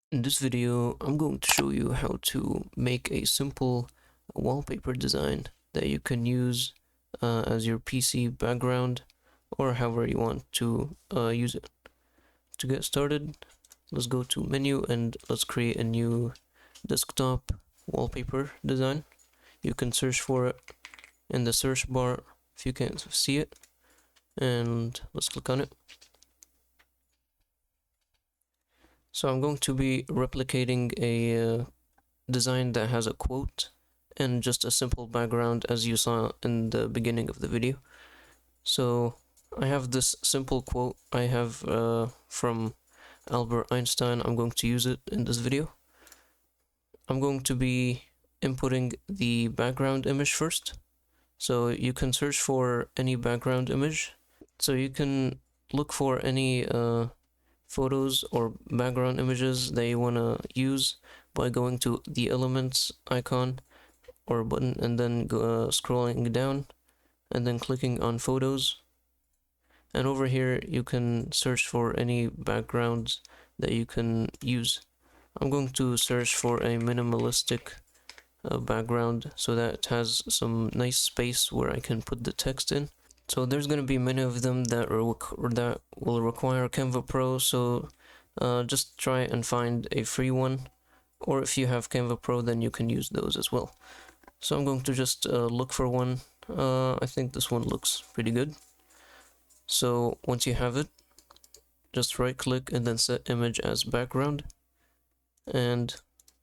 In this video, I'm going to show you how to make a simple wallpaper design that you can use as your PC background or however you want to use it. To get started, let's go to menu and let's create a new desktop wallpaper design. You can search for it in the search bar if you can't see it, and let's click on it. So I'm going to be replicating a design that has a quote and just a simple background as you saw in the beginning of the video. So I have this simple quote I have from Albert Einstein. I'm going to use it in this video. I'm going to be inputting the background image first. So you can search for any background image. So you can look for any photos or background images that you want to use by going to the elements icon or button and then scrolling down and then clicking on photos, and over here you can search for any backgrounds that you can use. I'm going to search for a minimalistic background so that it has some nice space where I can put the text in. So there's going to be many of them that will require Canva Pro, so just try and find a free one, or if you have Canva Pro then you can use those as well. So I'm going to just look for one. I think this one looks pretty good. So once you have it, just right click and then set image as background, and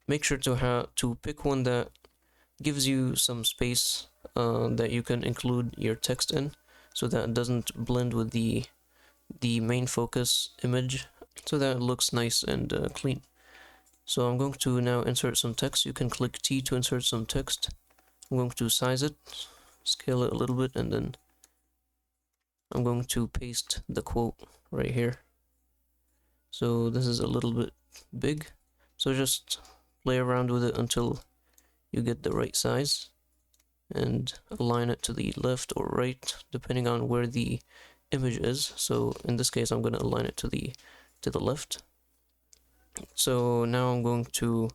make sure to pick one that gives you some space that you can include your text in, so that it doesn't blend with the main focus image, so that it looks nice and clean. So I'm going to now insert some text. You can click T to insert some text. I'm going to size it, scale it a little bit, and then I'm going to paste the quote right here. So this is a little bit big, so just play around with it until you get the right size and align it to the left or right depending on where the image is. So in this case I'm going to align it to the left. So now I'm going to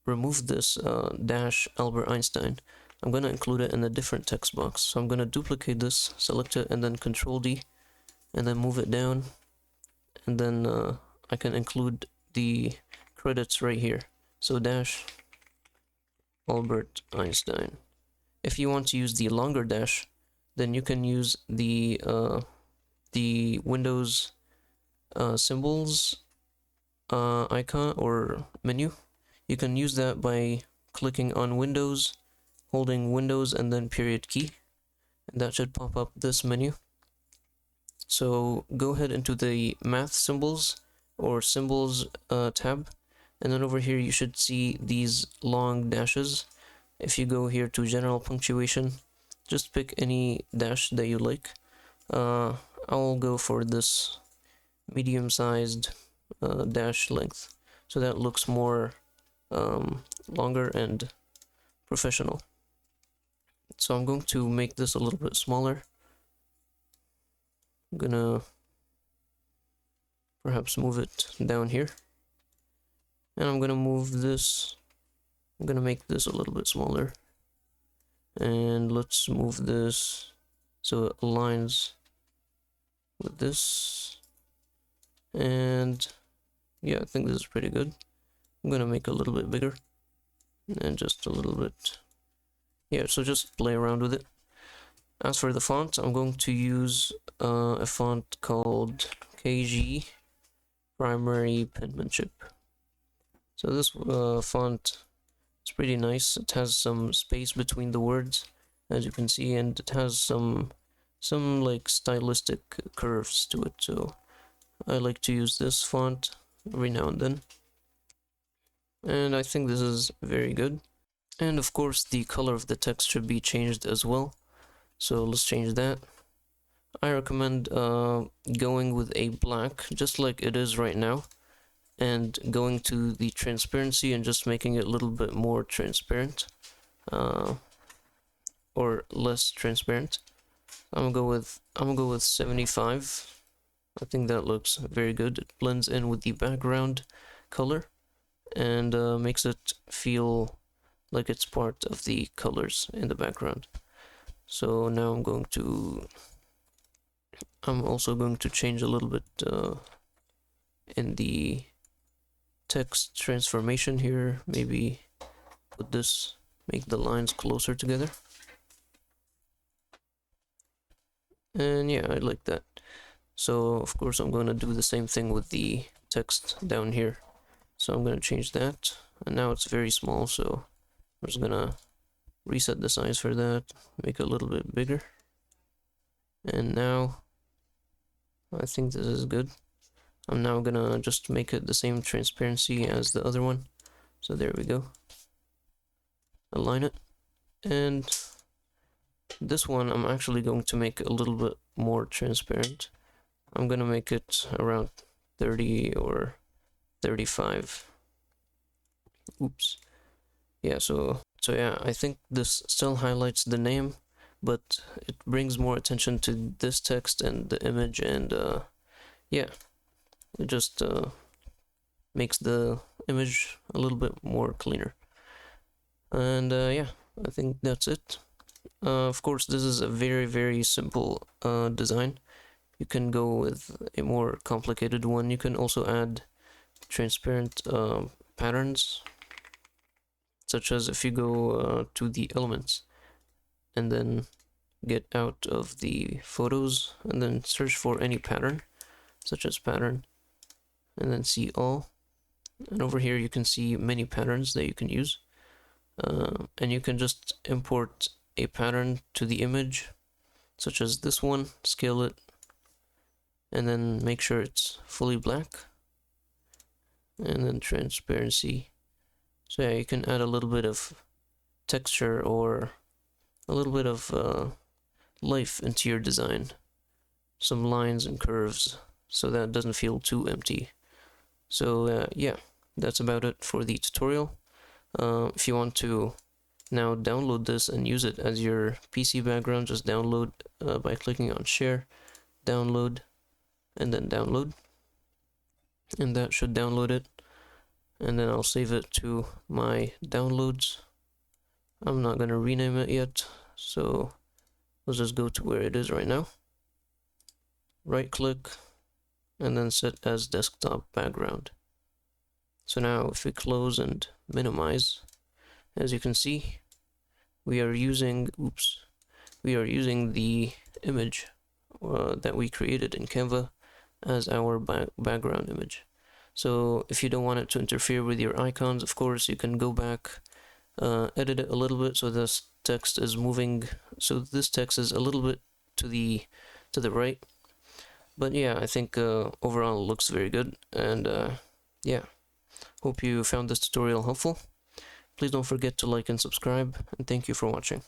remove this dash Albert Einstein. I'm going to include it in a different text box. So I'm going to duplicate this, select it, and then Control D, and then move it down, and then I can include the credits right here. So dash Albert Einstein. If you want to use the longer dash, then you can use the Windows symbols icon or menu. You can use that by clicking on Windows, holding Windows and then period key, and that should pop up this menu. So go ahead into the math symbols or symbols tab, and then over here you should see these long dashes. If you go here to general punctuation, just pick any dash that you like. I'll go for this medium-sized dash length, so that looks more longer and professional. So I'm going to make this a little bit smaller. I'm gonna perhaps move it down here, and I'm gonna move this. I'm gonna make this a little bit smaller, and let's move this so it aligns with this. And yeah, I think this is pretty good. I'm gonna make it a little bit bigger and just a little bit. Yeah, so just play around with it. As for the font, I'm going to use a font called KG Primary Penmanship. So this font is pretty nice. It has some space between the words, as you can see, and it has some like stylistic curves to it. So I like to use this font every now and then, and I think this is very good. And of course the color of the text should be changed as well, so let's change that. I recommend going with a black, just like it is right now, and going to the transparency and just making it a little bit more transparent, or less transparent. I'm gonna go with 75. I think that looks very good. It blends in with the background, color and makes it feel like it's part of the colors in the background. So now I'm also going to change a little bit in the text transformation here. Maybe put this, make the lines closer together. And yeah, I like that. So of course I'm going to do the same thing with the text down here. So I'm going to change that, and now it's very small, so I'm just going to reset the size for that, make it a little bit bigger. And now I think this is good. I'm now gonna just make it the same transparency as the other one. So there we go. Align it. And this one I'm actually going to make a little bit more transparent. I'm gonna make it around 30 or 35. Oops. Yeah, so yeah, I think this still highlights the name, but it brings more attention to this text and the image, and yeah, it just makes the image a little bit more cleaner. And yeah, I think that's it. Of course, this is a very simple design. You can go with a more complicated one. You can also add transparent patterns, such as if you go to the elements and then get out of the photos and then search for any pattern, such as pattern, and then see all. And over here you can see many patterns that you can use, and you can just import a pattern to the image, such as this one, scale it, and then make sure it's fully black, and then transparency. So yeah, you can add a little bit of texture or a little bit of life into your design, some lines and curves, so that it doesn't feel too empty. So yeah, that's about it for the tutorial. If you want to now download this and use it as your PC background, just download by clicking on share, download, and then download, and that should download it. And then I'll save it to my downloads. I'm not gonna rename it yet, so let's just go to where it is right now. Right click and then set as desktop background. So now if we close and minimize, as you can see, we are using the image that we created in Canva as our background image. So if you don't want it to interfere with your icons, of course, you can go back, edit it a little bit so this text is moving, so this text is a little bit to the right. But yeah, I think overall it looks very good, and yeah, hope you found this tutorial helpful. Please don't forget to like and subscribe, and thank you for watching.